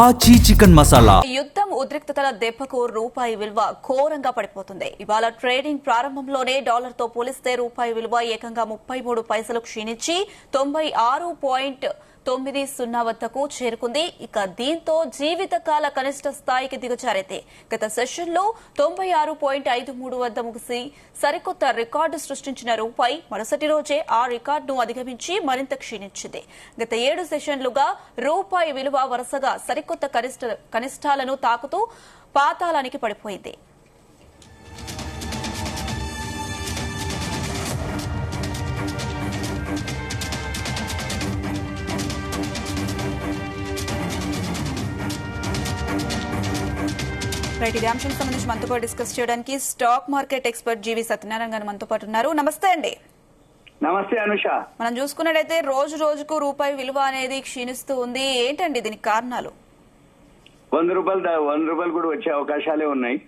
ఆచి చికెన్ మసాలా. యుద్ధం ఉద్రిక్తతల దెబ్బకు రూపాయి విలువ ఘోరంగా పడిపోతుంది. ఇవాళ ట్రేడింగ్ ప్రారంభంలోనే డాలర్ తో పోలిస్తే రూపాయి విలువ ఏకంగా 33 పైసలు క్షీణించి 96.90 వద్దకు చేరుకుంది. ఇక దీంతో జీవితకాల కనిష్ట స్థాయికి దిగజారింది. గత సెషన్ లో 96.53 వద్ద ముగిసి సరికొత్త రికార్డు సృష్టించిన రూపాయి మరుసటి రోజే ఆ రికార్డును అధిగమించి మరింత క్షీణించింది. గత 7 సెషన్లుగా రూపాయి విలువ వరుసగా సరికొత్త కనిష్టాలను తాకుతూ పాతాళానికి పడిపోయింది. రైట్, ఇది అంశం సంబంధించి మనతో పాటు డిస్కస్ చేయడానికి స్టాక్ మార్కెట్ ఎక్స్పర్ట్ జీవి సత్యనారాయణ గారు మనతో పాటు ఉన్నారు. నమస్తే అండి. నమస్తే అనుష. మనం చూసుకున్నట్టయితే రోజు రోజుకు రూపాయి విలువ అనేది క్షీణిస్తూ ఉంది. ఏంటండి దీనికి కారణాలు? 100 రూపాయలు కూడా వచ్చే అవకాశాలే ఉన్నాయి.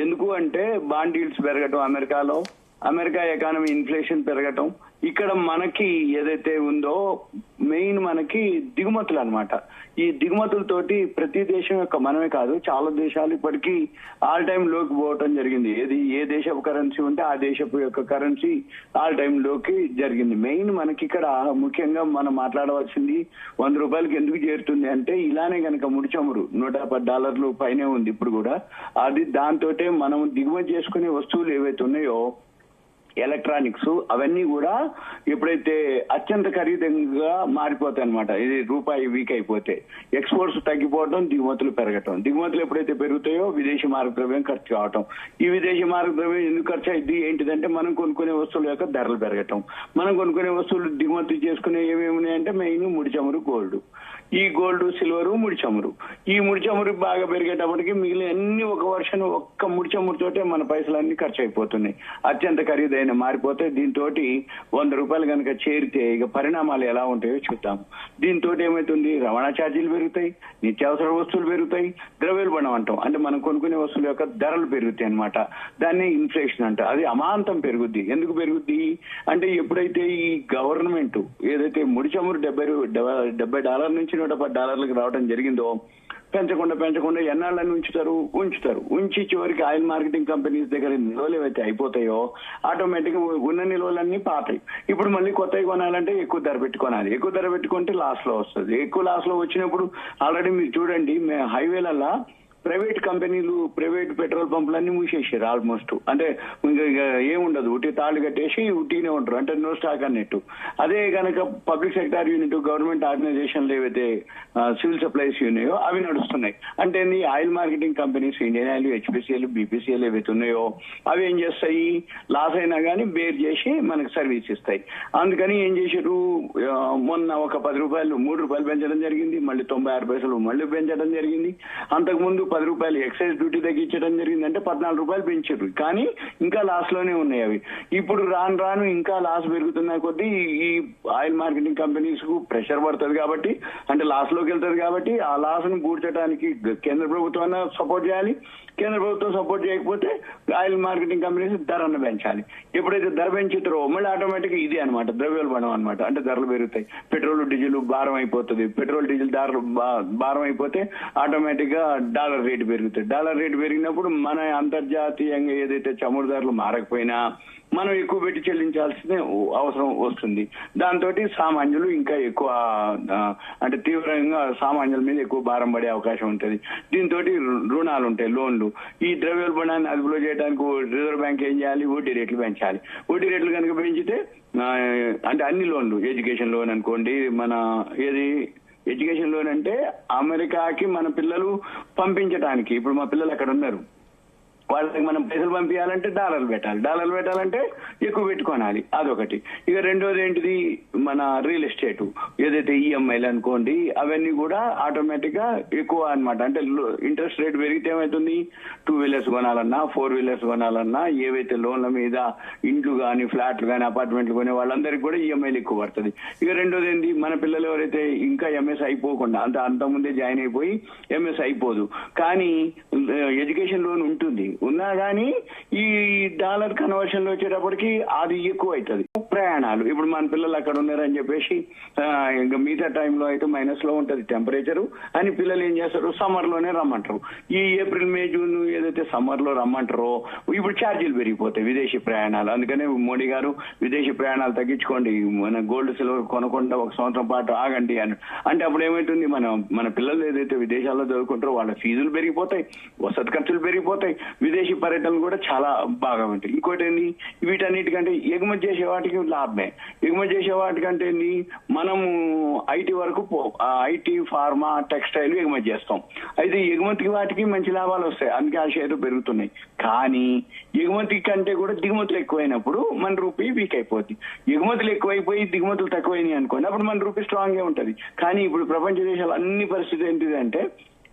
ఎందుకు అంటే బాండ్ డీల్స్ పెరగటం, అమెరికా ఎకానమీ ఇన్ఫ్లేషన్ పెరగటం, ఇక్కడ మనకి ఏదైతే ఉందో మెయిన్ మనకి దిగుమతులు అన్నమాట. ఈ దిగుమతులతోటి ప్రతి దేశం యొక్క మనమే కాదు చాలా దేశాలు ఇప్పటికీ ఆల్ టైమ్ లోకి పోవటం జరిగింది. ఏ దేశపు కరెన్సీ ఉంటే ఆ దేశపు యొక్క కరెన్సీ ఆల్ టైమ్ లోకి జరిగింది. మెయిన్ మనకి ఇక్కడ ముఖ్యంగా మనం మాట్లాడవలసింది 100 రూపాయలకి ఎందుకు చేరుతుంది అంటే ఇలానే కనుక ముడిచమురు $110 పైనే ఉంది ఇప్పుడు కూడా. అది దాంతోటే మనం దిగుమతి చేసుకునే వస్తువులు ఏవైతే ఉన్నాయో ఎలక్ట్రానిక్స్ అవన్నీ కూడా ఎప్పుడైతే అత్యంత ఖరీదంగా మారిపోతాయి అనమాట. ఇది రూపాయి వీక్ అయిపోతే ఎక్స్పోర్ట్స్ తగ్గిపోవడం, దిగుమతులు పెరగటం. దిగుమతులు ఎప్పుడైతే పెరుగుతాయో విదేశీ మారక ద్రవ్యం ఖర్చు కావటం. ఈ విదేశీ మారక ద్రవ్యం ఎందుకు ఖర్చు అయింది ఏంటిదంటే మనం కొనుక్కునే వస్తువుల యొక్క ధరలు పెరగటం. మనం కొనుక్కునే వస్తువులు దిగుమతి చేసుకునే ఏమేమి ఉన్నాయంటే మెయిన్ ముడి చమురు, గోల్డ్. ఈ గోల్డ్, సిల్వర్, ముడి చమురు. ఈ ముడి చమురు బాగా పెరిగేటప్పటికి మిగిలిన అన్ని ఒక వర్షన్ ఒక్క ముడి చమురుతోటే మన పైసలన్నీ ఖర్చు అయిపోతున్నాయి. అత్యంత ఖరీదైన మారిపోతే దీంతో 100 రూపాయలు కనుక చేరితే ఇక పరిణామాలు ఎలా ఉంటాయో చూద్దాం. దీంతో ఏమవుతుంది, రవాణా ఛార్జీలు పెరుగుతాయి, నిత్యావసర వస్తువులు పెరుగుతాయి, ద్రవ్యోల్బణం అంటాం. అంటే మనం కొనుక్కునే వస్తువుల యొక్క ధరలు పెరుగుతాయి అనమాట. దాన్ని ఇన్ఫ్లేషన్ అంట. అది అమాంతం పెరుగుద్ది. ఎందుకు పెరుగుద్ది అంటే ఎప్పుడైతే ఈ గవర్నమెంట్ ఏదైతే ముడి చమురు $70 నుంచి $110 రావడం జరిగిందో పెంచకుండా ఎన్నాళ్ళని ఉంచి చివరికి ఆయిల్ మార్కెటింగ్ కంపెనీస్ దగ్గర నిల్వలు ఏవైతే అయిపోతాయో ఆటోమేటిక్ గా ఉన్న నిల్వలన్నీ పాతాయి. ఇప్పుడు మళ్ళీ కొత్తవి కొనాలంటే ఎక్కువ ధర పెట్టుకోనాలి. ఎక్కువ ధర పెట్టుకుంటే లాస్ లో వస్తుంది. ఎక్కువ లాస్ లో వచ్చినప్పుడు ఆల్రెడీ మీరు చూడండి హైవేలల్లా ప్రైవేట్ కంపెనీలు, ప్రైవేట్ పెట్రోల్ పంపులన్నీ మూసేసారు ఆల్మోస్ట్. అంటే ఇంకా ఏముండదు, ఉట్టి తాళ్ళు కట్టేసి ఉట్టినే ఉంటారు, అంటే నో స్టాక్ అన్నట్టు. అదే కనుక పబ్లిక్ సెక్టార్ యూనిట్, గవర్నమెంట్ ఆర్గనైజేషన్లు ఏవైతే సివిల్ సప్లైస్ ఉన్నాయో అవి నడుస్తున్నాయి. అంటే oil marketing companies, Indian oil, HPCL, BPCL ఏవైతే ఉన్నాయో అవి ఏం చేస్తాయి, లాస్ అయినా కానీ బేర్ చేసి మనకు సర్వీస్ ఇస్తాయి. అందుకని ఏం చేశారు, మొన్న ఒక 10 రూపాయలు 3 రూపాయలు పెంచడం జరిగింది, మళ్ళీ 96 పైసలు మళ్ళీ పెంచడం జరిగింది. అంతకుముందు 10 రూపాయలు ఎక్సైజ్ డ్యూటీ తగ్గించడం జరిగింది, అంటే 14 రూపాయలు పెంచారు. కానీ ఇంకా లాస్ లోనే ఉన్నాయి అవి. ఇప్పుడు రాను ఇంకా లాస్ పెరుగుతున్న కొద్దీ ఈ ఆయిల్ మార్కెటింగ్ కంపెనీస్ కు ప్రెషర్ పడుతుంది కాబట్టి, అంటే లాస్ లోకి వెళ్తుంది కాబట్టి ఆ లాస్ ను పూడ్చడానికి కేంద్ర ప్రభుత్వాన్ని సపోర్ట్ చేయాలి. కేంద్ర ప్రభుత్వం సపోర్ట్ చేయకపోతే ఆయిల్ మార్కెటింగ్ కంపెనీస్ ధరను పెంచాలి. ఎప్పుడైతే ధర పెంచుతారో మళ్ళీ ఆటోమేటిక్ ఇది అనమాట ద్రవ్యోల్బణం అనమాట. అంటే ధరలు పెరుగుతాయి, పెట్రోల్ డీజిల్ భారం అయిపోతుంది. పెట్రోల్ డీజిల్ ధరలు భారం అయిపోతే ఆటోమేటిక్ గా డాలర్ రేటు పెరుగుతుంది. డాలర్ రేటు పెరిగినప్పుడు మన అంతర్జాతీయంగా ఏదైతే చమురు ధరలు మారకపోయినా మనం ఎక్కువ పెట్టి చెల్లించాల్సిన అవసరం వస్తుంది. దాంతో సామాన్యులు ఇంకా ఎక్కువ అంటే తీవ్రంగా సామాన్యుల మీద ఎక్కువ భారం పడే అవకాశం ఉంటుంది. దీంతో రుణాలు ఉంటాయి, లోన్లు. ఈ ద్రవ్యోల్బణాన్ని అదుపులో చేయడానికి రిజర్వ్ బ్యాంక్ ఏం చేయాలి, వడ్డీ రేట్లు పెంచాలి. వడ్డీ రేట్లు కనుక పెంచితే అంటే అన్ని లోన్లు, ఎడ్యుకేషన్ లోన్ అనుకోండి, మన ఎడ్యుకేషన్ లోన్ అంటే అమెరికాకి మన పిల్లలు పంపించడానికి, ఇప్పుడు మా పిల్లలు అక్కడ ఉన్నారు, వాళ్ళకి మనం పైసలు పంపించాలంటే డాలర్లు పెట్టాలంటే ఎక్కువ పెట్టుకోనాలి. అదొకటి. ఇక రెండోది ఏంటిది, మన రియల్ ఎస్టేట్ ఏదైతే ఈఎంఐలు అనుకోండి అవన్నీ కూడా ఆటోమేటిక్ గా ఎక్కువ అనమాట. అంటే ఇంట్రెస్ట్ రేట్ పెరిగితే ఏమవుతుంది, 2 వీలర్స్ కొనాలన్నా 4 వీలర్స్ కొనాలన్నా ఏవైతే లోన్ల మీద ఇండ్లు కానీ ఫ్లాట్లు కానీ అపార్ట్మెంట్లు కొనే వాళ్ళందరికీ కూడా ఈఎంఐలు ఎక్కువ పడుతుంది. ఇక రెండోది ఏంటి, మన పిల్లలు ఎవరైతే ఇంకా ఎంఎస్ అయిపోకుండా అంతకుముందే జాయిన్ అయిపోయి ఎంఎస్ అయిపోదు కానీ ఎడ్యుకేషన్ లోన్ ఉంటుంది, ఉన్నా కానీ ఈ డాలర్ కన్వర్షన్ లో వచ్చేటప్పటికి అది ఎక్కువ అవుతుంది. ప్రయాణాలు. ఇప్పుడు మన పిల్లలు అక్కడ ఉన్నారని చెప్పేసి ఇంకా మిగతా టైంలో అయితే మైనస్ లో ఉంటది టెంపరేచరు అని పిల్లలు ఏం చేస్తారు, సమ్మర్ లోనే రమ్మంటారు. ఈ ఏప్రిల్ మే జూన్ ఏదైతే సమ్మర్ లో రమ్మంటారో ఇప్పుడు ఛార్జీలు పెరిగిపోతాయి విదేశీ ప్రయాణాలు. అందుకనే మోడీ గారు విదేశీ ప్రయాణాలు తగ్గించుకోండి, మన గోల్డ్ సిల్వర్ కొనకుండా 1 సంవత్సరం పాటు ఆగండి అని అంటే అప్పుడు ఏమైతుంది, మన పిల్లలు ఏదైతే విదేశాల్లో చదువుకుంటారో వాళ్ళ ఫీజులు పెరిగిపోతాయి, వసతి ఖర్చులు పెరిగిపోతాయి, విదేశీ పర్యటనలు కూడా చాలా బాగా ఉంటాయి. ఇంకోటి ఏంది, వీటన్నిటికంటే ఎగుమతి చేసే వాటికి లాభమే. ఎగుమతి చేసే వాటికంటే ఏంది, మనము ఐటీ వరకు ఐటీ, ఫార్మా, టెక్స్టైల్ ఎగుమతి చేస్తాం. అయితే ఎగుమతికి వాటికి మంచి లాభాలు వస్తాయి, అందుకే ఆ షేర్లు పెరుగుతున్నాయి. కానీ ఎగుమతి కంటే కూడా దిగుమతులు ఎక్కువైనప్పుడు మన రూపీ వీక్ అయిపోద్ది. ఎగుమతులు ఎక్కువైపోయి దిగుమతులు తక్కువైనాయి అనుకోండి, అప్పుడు మన రూపీ స్ట్రాంగ్ గా ఉంటది. కానీ ఇప్పుడు ప్రపంచ దేశాలు అన్ని పరిస్థితి ఏంటిదంటే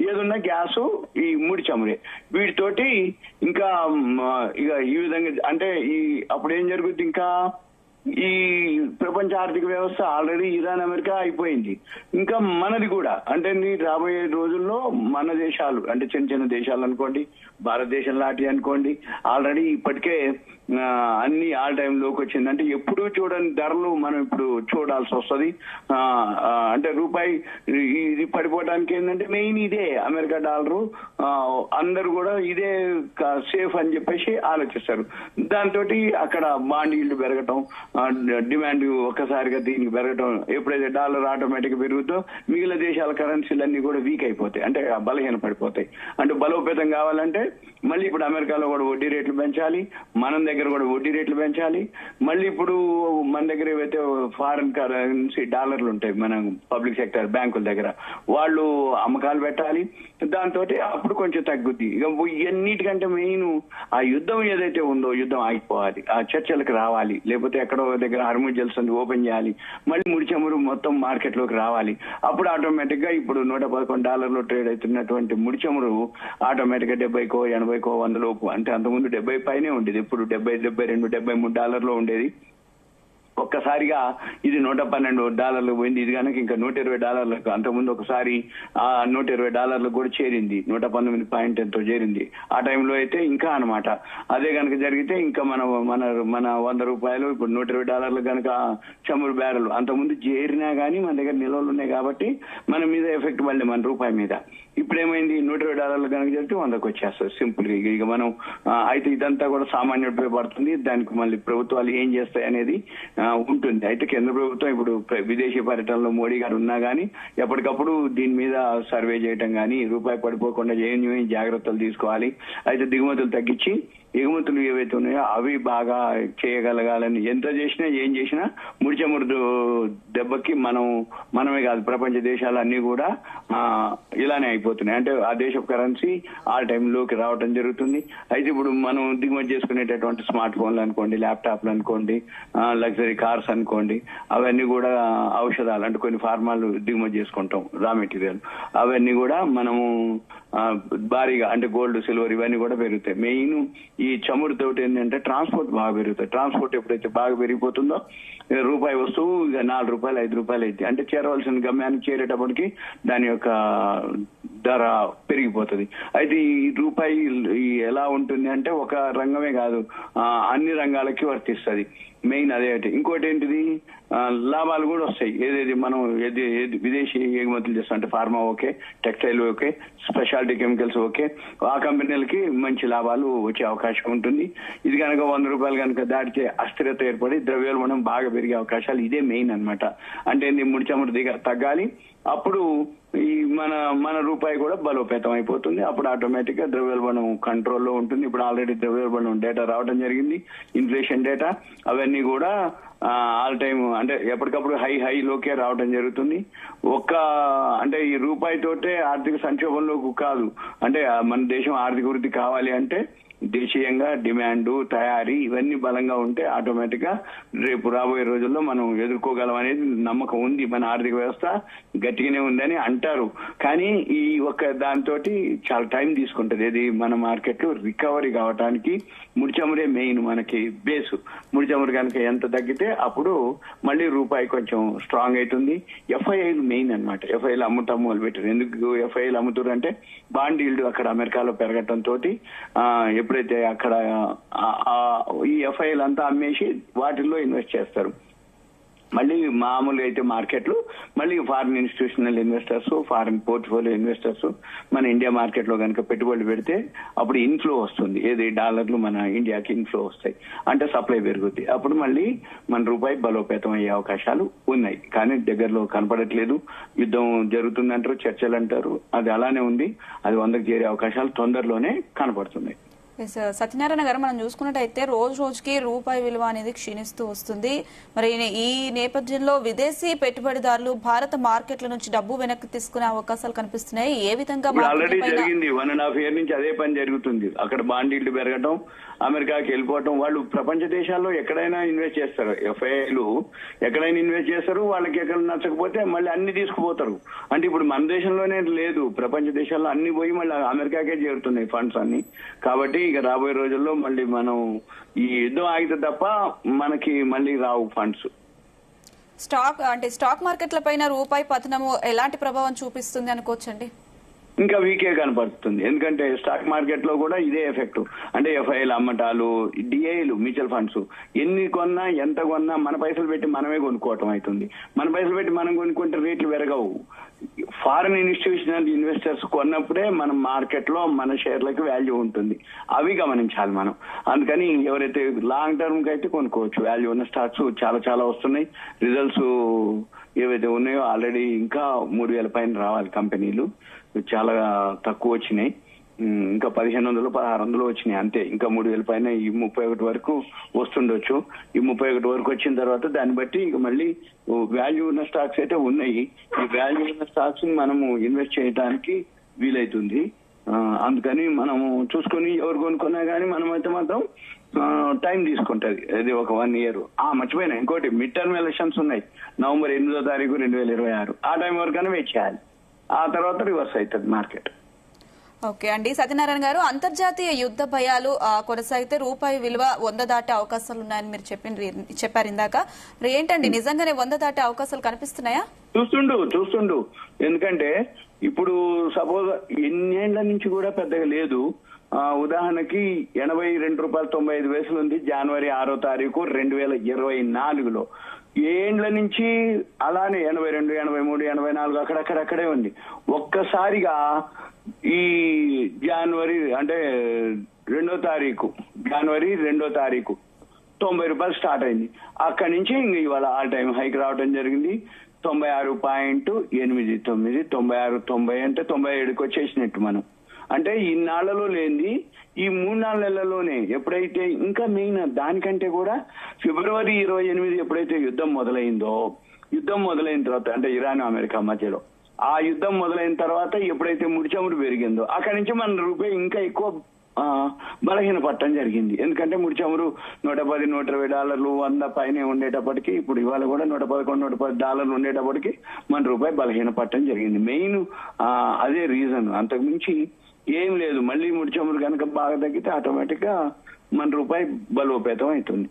ఏదున్నా గ్యాసు, ఈ ముడి చమురే, వీటితోటి ఇంకా ఇక ఈ విధంగా అంటే అప్పుడు ఏం జరుగుద్ది, ఇంకా ఈ ప్రపంచ ఆర్థిక వ్యవస్థ ఆల్రెడీ ఇరాన్, అమెరికా అయిపోయింది. ఇంకా మనది కూడా అంటే రాబోయే రోజుల్లో మన దేశాలు అంటే చిన్న చిన్న దేశాలు అనుకోండి, భారతదేశం లాంటి అనుకోండి, ఆల్రెడీ ఇప్పటికే అన్ని ఆల్ టైమ్ లోకి వచ్చింది. అంటే ఎప్పుడు చూడని ధరలు మనం ఇప్పుడు చూడాల్సి వస్తుంది. అంటే రూపాయి ఇది పడిపోవడానికి ఏంటంటే మెయిన్ ఇదే, అమెరికా డాలరు అందరూ కూడా ఇదే సేఫ్ అని చెప్పేసి ఆలోచిస్తారు. దాంతో అక్కడ బాండ్ ఈల్డ్ పెరగటం, డిమాండ్ ఒక్కసారిగా దీనికి పెరగటం, ఎప్పుడైతే డాలర్ ఆటోమేటిక్ పెరుగుతో మిగిలిన దేశాల కరెన్సీలన్నీ కూడా వీక్ అయిపోతాయి, అంటే బలహీన పడిపోతాయి. అంటే బలోపేతం కావాలంటే మళ్ళీ ఇప్పుడు అమెరికాలో కూడా వడ్డీ రేట్లు పెంచాలి, మన దగ్గర కూడా వడ్డీ రేట్లు పెంచాలి. మళ్ళీ ఇప్పుడు మన దగ్గర ఏవైతే ఫారిన్ కరెన్సీ డాలర్లు ఉంటాయి మన పబ్లిక్ సెక్టర్ బ్యాంకుల దగ్గర, వాళ్ళు అమ్మకాలు పెట్టాలి. దాంతో అప్పుడు కొంచెం తగ్గుద్ది. ఇక ఇవన్నిటికంటే మెయిన్ ఆ యుద్ధం ఏదైతే ఉందో యుద్ధం ఆగిపోవాలి, ఆ చర్చలకు రావాలి. లేకపోతే ఎక్కడో దగ్గర హార్ముజ్ జల్సన్ ఓపెన్ చేయాలి, మళ్ళీ ముడి చమురు మొత్తం మార్కెట్ లోకి రావాలి. అప్పుడు ఆటోమేటిక్ గా ఇప్పుడు $111 ట్రేడ్ అవుతున్నటువంటి ముడి చమురు ఆటోమేటిక్ గా 70కో 80కో 100 లోపు, అంటే అంతకుముందు 70 పైనే ఉండేది, ఇప్పుడు $70, $72, $73 ఉండేది. ఒక్కసారిగా ఇది $112 పోయింది. ఇది కనుక ఇంకా $120, అంతకుముందు ఒకసారి ఆ $120 కూడా చేరింది, 119 పాయింట్ ఎంతో చేరింది. ఆ టైంలో అయితే ఇంకా అనమాట. అదే కనుక జరిగితే ఇంకా మన $100 ఇప్పుడు $120 కనుక చమురు బ్యారెల్ అంతకుముందు చేరినా గానీ మన దగ్గర నిల్వలు ఉన్నాయి కాబట్టి మన మీద ఎఫెక్ట్ పడలే, మన రూపాయి మీద. ఇప్పుడు ఏమైంది, $120 కనుక జరిగితే 100కు వచ్చేస్తుంది సింపుల్ గా. ఇక మనం అయితే ఇదంతా కూడా సామాన్యుడిపై పడుతుంది. దానికి మళ్ళీ ప్రభుత్వాలు ఏం చేస్తాయి అనేది ఉంటుంది. అయితే కేంద్ర ప్రభుత్వం ఇప్పుడు విదేశీ పర్యటనలో మోడీ గారు ఉన్నా గానీ ఎప్పటికప్పుడు దీని మీద సర్వే చేయటం గానీ, రూపాయి పడిపోకుండా ఏం జాగ్రత్తలు తీసుకోవాలి. అయితే దిగుమతులు తగ్గించి ఎగుమతులు ఏవైతే ఉన్నాయో అవి బాగా చేయగలగాలని, ఎంత చేసినా ఏం చేసినా ముడి చమురు దెబ్బకి మనమే కాదు ప్రపంచ దేశాలన్నీ కూడా ఇలానే అయిపోతున్నాయి. అంటే ఆ దేశ కరెన్సీ ఆల్ టైమ్ లోకి రావడం జరుగుతుంది. అయితే ఇప్పుడు మనం దిగుమతి చేసుకునేటటువంటి స్మార్ట్ ఫోన్లు అనుకోండి, ల్యాప్టాప్లు అనుకోండి, లగ్జరీ కార్స్ అనుకోండి, అవన్నీ కూడా ఔషధాలు అంటే కొన్ని ఫార్మాలు దిగుమతి చేసుకుంటాం, రా మెటీరియల్, అవన్నీ కూడా మనము భారీగా అంటే గోల్డ్, సిల్వర్ ఇవన్నీ కూడా పెరుగుతాయి. మెయిన్ ఈ చమురు తోటి ఏంటంటే ట్రాన్స్పోర్ట్ బాగా పెరుగుతాయి. ట్రాన్స్పోర్ట్ ఎప్పుడైతే బాగా పెరిగిపోతుందో రూపాయి వస్తువు ఇక $4, $5 అయితే, అంటే చేరవలసిన గమ్యానికి చేరేటప్పటికి దాని యొక్క ధర పెరిగిపోతుంది. అయితే ఈ రూపాయి ఎలా ఉంటుంది అంటే ఒక రంగమే కాదు, అన్ని రంగాలకి వర్తిస్తుంది. మెయిన్ అదే. ఇంకోటి ఏంటిది, లాభాలు కూడా వస్తాయి. ఏదేది మనం విదేశీ ఎగుమతులు చేస్తాం అంటే pharma okay, textile okay, speciality chemicals okay, ఆ కంపెనీలకి మంచి లాభాలు వచ్చే అవకాశం ఉంటుంది. ఇది కనుక $100 కనుక దాటితే అస్థిరత ఏర్పడి ద్రవ్యోల్బణం బాగా పెరిగే అవకాశాలు ఇదే మెయిన్ అన్నమాట. అంటే ముడి చమురు తగ్గాలి, అప్పుడు ఈ మన రూపాయి కూడా బలోపేతం అయిపోతుంది. అప్పుడు ఆటోమేటిక్ గా ద్రవ్యోల్బణం కంట్రోల్లో ఉంటుంది. ఇప్పుడు ఆల్రెడీ ద్రవ్యోల్బణం డేటా రావడం జరిగింది, ఇన్ఫ్లేషన్ డేటా, అవన్నీ కూడా ఆల్ టైమ్ అంటే ఎప్పటికప్పుడు హై లోకే రావడం జరుగుతుంది. అంటే ఈ రూపాయి తోటే ఆర్థిక సంక్షోభంలోకి కాదు, అంటే మన దేశం ఆర్థిక వృద్ధి కావాలి అంటే దేశీయంగా డిమాండ్, తయారీ ఇవన్నీ బలంగా ఉంటే ఆటోమేటిక్ గా రేపు రాబోయే రోజుల్లో మనం ఎదుర్కోగలం అనేది నమ్మకం ఉంది. మన ఆర్థిక వ్యవస్థ గట్టిగానే ఉందని అంటారు, కానీ ఈ దాంతో చాలా టైం తీసుకుంటది. ఇది మన మార్కెట్ లో రికవరీ కావడానికి ముడి చమురే మెయిన్ మనకి బేసు. ముడి చమురు కనుక ఎంత తగ్గితే అప్పుడు మళ్ళీ రూపాయి కొంచెం స్ట్రాంగ్ అవుతుంది. ఎఫ్ఐఐలు మెయిన్ అన్నమాట. ఎఫ్ఐఐలు అమ్ముతాం మొదలు పెట్టారు. ఎందుకు ఎఫ్ఐఐలు అమ్ముతారు అంటే బాండ్ ఈల్డ్ అక్కడ అమెరికాలో పెరగటం తోటి ఎప్పుడైతే అక్కడ ఈ ఎఫ్ఐలు అంతా అమ్మేసి వాటిల్లో ఇన్వెస్ట్ చేస్తారు. మళ్ళీ మామూలుగా అయితే మార్కెట్లు మళ్ళీ foreign institutional investors, foreign portfolio investors మన ఇండియా మార్కెట్ లో కనుక పెట్టుబడులు పెడితే అప్పుడు ఇన్ఫ్లో వస్తుంది. ఏది డాలర్లు మన ఇండియాకి ఇన్ఫ్లో వస్తాయి, అంటే సప్లై పెరుగుద్ది. అప్పుడు మళ్ళీ మన రూపాయి బలోపేతం అయ్యే అవకాశాలు ఉన్నాయి. కానీ దగ్గరలో కనపడట్లేదు. యుద్ధం జరుగుతుందంటారు, చర్చలు అంటారు, అది అలానే ఉంది. అది 100కి చేరే అవకాశాలు తొందరలోనే కనపడుతున్నాయి. సత్యనారాయణ గారు, మనం చూసుకున్నట్టయితే రోజు రోజుకి రూపాయి విలువ అనేది క్షీణిస్తూ వస్తుంది. మరి ఈ నేపథ్యంలో విదేశీ పెట్టుబడిదారులు భారత మార్కెట్ల నుంచి డబ్బు వెనక్కి తీసుకునే అవకాశాలు కనిపిస్తున్నాయి. ఏ విధంగా ఆల్రెడీ జరిగింది, 1.5 years నుంచి అదే పని జరుగుతుంది. అక్కడ బాండ్ ఈల్డ్ పెరగటం, అమెరికాకి వెళ్ళిపోవటం. వాళ్ళు ప్రపంచ దేశాల్లో ఎక్కడైనా ఇన్వెస్ట్ చేస్తారు, ఎఫ్ఐలు ఎక్కడైనా ఇన్వెస్ట్ చేస్తారు. వాళ్ళకి ఎక్కడ నచ్చకపోతే మళ్ళీ అన్ని తీసుకుపోతారు. అంటే ఇప్పుడు మన దేశంలోనే లేదు, ప్రపంచ దేశాల్లో అన్ని పోయి మళ్ళీ అమెరికాకే చేరుతున్నాయి ఫండ్స్ అన్ని. కాబట్టి ఇక రాబోయే రోజుల్లో మళ్ళీ మనం ఈ యుద్ధం ఆగితే తప్ప మనకి మళ్ళీ రావు ఫండ్స్. స్టాక్ మార్కెట్ల పైన రూపాయి పతనము ఎలాంటి ప్రభావం చూపిస్తుంది అనుకోవచ్చండి? ఇంకా వీకే కనపడుతుంది. ఎందుకంటే స్టాక్ మార్కెట్ లో కూడా ఇదే ఎఫెక్ట్. అంటే ఎఫ్ఐలు అమ్మటాలు, డిఐలు, మ్యూచువల్ ఫండ్స్ ఎన్ని కొన్నా ఎంత కొన్నా మన పైసలు పెట్టి మనమే కొనుక్కోవటం అవుతుంది. మన పైసలు పెట్టి మనం కొనుక్కుంటే రేట్లు పెరగవు. ఫారిన్ ఇన్స్టిట్యూషనల్ ఇన్వెస్టర్స్ కొన్నప్పుడే మన మార్కెట్ లో మన షేర్లకు వాల్యూ ఉంటుంది. అవి గమనించాలి మనం. అందుకని ఎవరైతే లాంగ్ టర్మ్ కి అయితే కొనుక్కోవచ్చు. వాల్యూ ఉన్న స్టాక్స్ చాలా చాలా వస్తున్నాయి. రిజల్ట్స్ ఏవైతే ఉన్నాయో ఆల్రెడీ ఇంకా 3,000 పైన రావాలి. కంపెనీలు చాలా తక్కువ వచ్చినాయి. ఇంకా 1,500, 1,600 వచ్చినాయి అంతే. ఇంకా 3,000 పైన ఈ 31 వరకు వస్తుండొచ్చు. ఈ 31 వరకు వచ్చిన తర్వాత దాన్ని బట్టి ఇక మళ్ళీ వాల్యూ ఉన్న స్టాక్స్ అయితే ఉన్నాయి. ఈ వాల్యూ ఉన్న స్టాక్స్ మనము ఇన్వెస్ట్ చేయడానికి వీలైతుంది. అందుకని మనము చూసుకొని ఎవరు కొనుక్కున్నా కానీ మనమైతే మాత్రం టైం తీసుకుంటది. అది ఒక 1 year. మర్చిపోయినా ఇంకోటి, మిడ్ టర్మ్ ఎలక్షన్స్ ఉన్నాయి November 8, 2026. ఆ టైం వరకైనా వెయిట్ చేయాలి. ఆ తర్వాత రివర్స్ అవుతుంది మార్కెట్. ఓకే అండి. సత్యనారాయణ గారు, అంతర్జాతీయ యుద్ధ భయాలు కొనసాగితే రూపాయి విలువ 100 దాటే అవకాశాలు ఉన్నాయని మీరు చెప్పారు ఇందాక. మరి ఏంటండి, నిజంగానే 100 దాటే అవకాశాలు కనిపిస్తున్నాయా? చూస్తుండు. ఎందుకంటే ఇప్పుడు సపోజ్ ఎన్నేళ్ల నుంచి కూడా పెద్దగా లేదు. ఉదాహరణకి ₹82.95 ఉంది January 6, 2024లో. ఏండ్ల నుంచి అలానే 82, 83, 84 అక్కడక్కడే ఉంది. ఒక్కసారిగా ఈ జనవరి 2 ₹90 స్టార్ట్ అయింది. అక్కడి నుంచి ఇవాళ ఆల్ టైమ్ హైక్ రావడం జరిగింది. 96.89, 96, 90 అంటే 97కి వచ్చేసినట్టు మనం. అంటే ఇన్నాళ్లలో లేనిది ఈ 3-4 నెలల్లోనే. ఎప్పుడైతే ఇంకా మెయిన్ దానికంటే కూడా February 28 ఎప్పుడైతే యుద్ధం మొదలైన తర్వాత, అంటే ఇరాన్ అమెరికా మధ్యలో ఆ యుద్ధం మొదలైన తర్వాత ఎప్పుడైతే ముడిచమురు పెరిగిందో అక్కడి నుంచి మన రూపాయి ఇంకా ఎక్కువ బలహీన పట్టడం జరిగింది. ఎందుకంటే ముడిచమురు $110, $120, 100 పైనే ఉండేటప్పటికి, ఇప్పుడు ఇవాళ కూడా $111, $110 ఉండేటప్పటికి మన రూపాయి బలహీన పట్టడం జరిగింది. మెయిన్ అదే రీజన్, అంతకుమించి ఏం లేదు. మళ్ళీ ముడిచమురు కనుక బాగా తగ్గితే ఆటోమేటిక్ గా మన రూపాయి బలోపేతం అవుతుంది.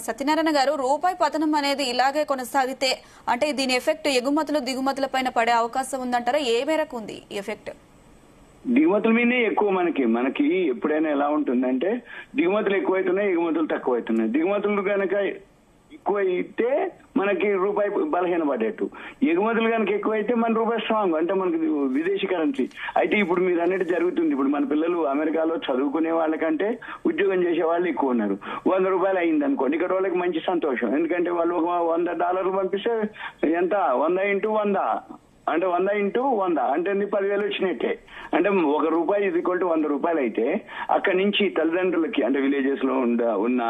సత్యనారాయణ గారు, రూపాయి పతనం అనేది ఇలాగే కొనసాగితే అంటే దీని ఎఫెక్ట్ ఎగుమతులు దిగుమతుల పైన పడే అవకాశం ఉందంటారా? ఏ మేరకు ఉంది ఈ ఎఫెక్ట్? దిగుమతుల మీదే ఎక్కువ. మనకి ఎప్పుడైనా ఎలా ఉంటుందంటే దిగుమతులు ఎక్కువైతున్నాయి, ఎగుమతులు తక్కువ అవుతున్నాయి. దిగుమతులు కనుక ఎక్కువ అయితే మనకి రూపాయి బలహీన పడేట్టు, ఎగుమతులు కనుక ఎక్కువైతే మన రూపాయి స్ట్రాంగ్, అంటే మనకి విదేశీ కరెన్సీ. అయితే ఇప్పుడు మీరు అన్నట్టు జరుగుతుంది. ఇప్పుడు మన పిల్లలు అమెరికాలో చదువుకునే వాళ్ళకంటే ఉద్యోగం చేసే వాళ్ళు ఎక్కువ ఉన్నారు. $100 అయింది అనుకోండి, ఇక్కడ వాళ్ళకి మంచి సంతోషం. ఎందుకంటే వాళ్ళు ఒక $100 పంపిస్తే ఎంత, 100 × 100 అంటే 100 × 100 అంటే 10,000 వచ్చినట్టే. అంటే ₹1 = $100 అయితే అక్కడి నుంచి తల్లిదండ్రులకి, అంటే విలేజెస్ లో ఉన్న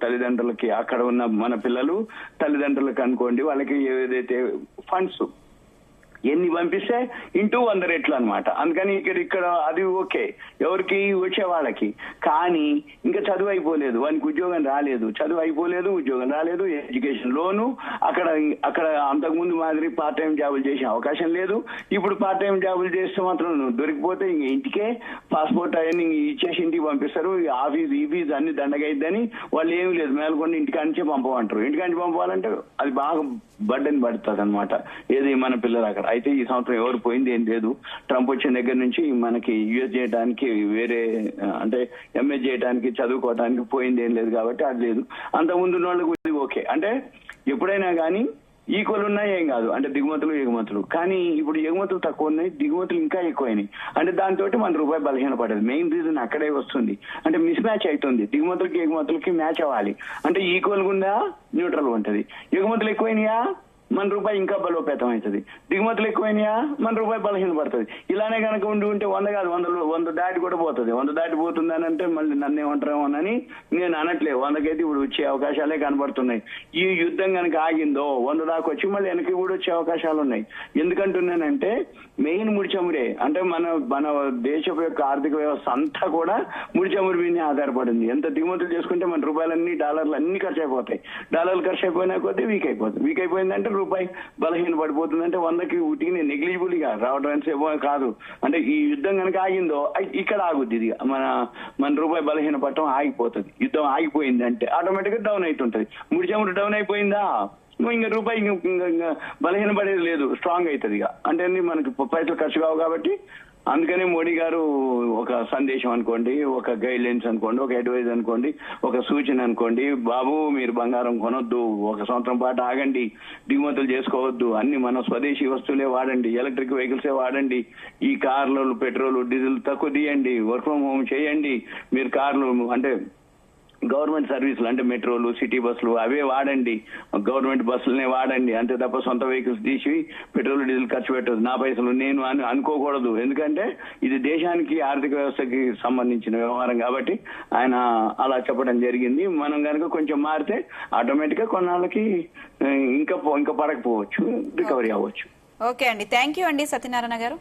తల్లిదండ్రులకి, అక్కడ ఉన్న మన పిల్లలు తల్లిదండ్రులకి అనుకోండి, వాళ్ళకి ఏదైతే ఫండ్స్ ఎన్ని పంపిస్తే ఇంటూ 100 రెట్లు అనమాట. అందుకని ఇక్కడ అది ఓకే ఎవరికి, వచ్చే వాళ్ళకి. కానీ ఇంకా చదువు అయిపోలేదు, వానికి ఉద్యోగం రాలేదు, చదువు అయిపోలేదు, ఉద్యోగం రాలేదు, ఎడ్యుకేషన్ లోను అక్కడ అంతకుముందు మాదిరి పార్ట్ టైం జాబులు చేసే అవకాశం లేదు. ఇప్పుడు పార్ట్ టైం జాబులు చేస్తే మాత్రం దొరికిపోతే ఇంక ఇంటికే పాస్పోర్ట్ అవన్నీ ఇచ్చేసి ఇంటికి పంపిస్తారు. ఆఫీస్ ఈ ఫీజు అన్ని దండగైద్దని వాళ్ళు ఏమీ లేదు, మేల్కొని ఇంటికాంచే పంపమంటారు. ఇంటికాంచి పంపాలంటే అది బాగా బర్డెన్ పడుతుంది అనమాట, ఏది మన పిల్లల అక్కడ. అయితే ఈ సంవత్సరం ఎవరు పోయింది ఏం లేదు. ట్రంప్ వచ్చిన దగ్గర నుంచి మనకి యుఎస్ చేయడానికి వేరే అంటే ఎంఏ చేయడానికి చదువుకోవడానికి పోయింది ఏం లేదు కాబట్టి అది లేదు. అంత ముందు ఉన్న వాళ్ళకి ఓకే. అంటే ఎప్పుడైనా కానీ ఈక్వల్ ఉన్నాయి ఏం కాదు, అంటే దిగుమతులు ఎగుమతులు. కానీ ఇప్పుడు ఎగుమతులు తక్కువ ఉన్నాయి, దిగుమతులు ఇంకా ఎక్కువైనాయి. అంటే దాంతో మన రూపాయి బలహీన పడదు. మెయిన్ రీజన్ అక్కడే వస్తుంది. అంటే మిస్ మ్యాచ్ అవుతుంది. దిగుమతులకి ఎగుమతులకి మ్యాచ్ అవ్వాలి. అంటే ఈక్వల్ గా ఉందా న్యూట్రల్ ఉంటుంది. ఎగుమతులు ఎక్కువైనాయా మన రూపాయి ఇంకా బలోపేతం అవుతుంది. దిగుమతులు ఎక్కువైనాయా మన రూపాయి బలహీన పడుతుంది. ఇలానే కనుక ఉంటే 100 కాదు 100 దాటి కూడా పోతుంది. 100 దాటి పోతుంది అని అంటే మళ్ళీ నన్నేమంటారేమోనని నేను అనట్లేదు. 100కైతే ఇప్పుడు వచ్చే అవకాశాలే కనబడుతున్నాయి. ఈ యుద్ధం కనుక ఆగిందో 100 దాకా వచ్చి మళ్ళీ వెనక్కి కూడా వచ్చే అవకాశాలు ఉన్నాయి. ఎందుకంటున్నానంటే మెయిన్ ముడిచమురే. అంటే మన దేశం యొక్క ఆర్థిక వ్యవస్థ అంతా కూడా ముడిచమురి మీదనే ఆధారపడింది. ఎంత దిగుమతులు చేసుకుంటే మన రూపాయలన్నీ డాలర్లు అన్ని ఖర్చు అయిపోతాయి. డాలర్లు ఖర్చు అయిపోయినా కొద్దీ వీక్ అయిపోతుంది. వీక్ అయిపోయిందంటే రూపాయి బలహీన పడిపోతుందంటే 100కి ఉటికి నెగ్లిజిబుల్ గా రావడం అంటే కాదు. అంటే ఈ యుద్ధం కనుక ఆగిందో ఇక్కడ ఆగుద్ది. ఇది మన రూపాయి బలహీన పడటం ఆగిపోతుంది. యుద్ధం ఆగిపోయింది అంటే ఆటోమేటిక్ గా డౌన్ అవుతుంటది. ముడిచమురు డౌన్ అయిపోయిందా ఇంకా రూపాయి ఇంకా బలహీన పడేది లేదు, స్ట్రాంగ్ అవుతుంది. ఇక అంటే మనకి పైసలు ఖర్చు కావు కాబట్టి అందుకనే మోడీ గారు ఒక సందేశం అనుకోండి, ఒక గైడ్ లైన్స్ అనుకోండి, ఒక అడ్వైజ్ అనుకోండి, ఒక సూచన అనుకోండి, బాబు మీరు బంగారం కొనొద్దు, 1 సంవత్సరం పాటు ఆగండి, దిగుమతులు చేసుకోవద్దు, అన్ని మన స్వదేశీ వస్తువులే వాడండి, ఎలక్ట్రిక్ వెహికల్సే వాడండి, ఈ కార్లు పెట్రోల్ డీజిల్ తక్కువ తీయండి, వర్క్ ఫ్రం హోమ్ చేయండి, మీరు కార్లు అంటే గవర్నమెంట్ సర్వీసులు అంటే మెట్రోలు సిటీ బస్సులు అవే వాడండి, గవర్నమెంట్ బస్సులనే వాడండి, అంతే తప్ప సొంత వెహికల్స్ తీసి పెట్రోల్ డీజిల్ ఖర్చు పెట్టదు, నా పైసలు నేను అనుకోకూడదు. ఎందుకంటే ఇది దేశానికి ఆర్థిక వ్యవస్థకి సంబంధించిన వ్యవహారం కాబట్టి ఆయన అలా చెప్పడం జరిగింది. మనం కనుక కొంచెం మారితే ఆటోమేటిక్ గా కొన్నాళ్ళకి ఇంకా పడకపోవచ్చు, రికవరీ అవ్వచ్చు. ఓకే అండి, థ్యాంక్ యూ అండి సత్యనారాయణ గారు.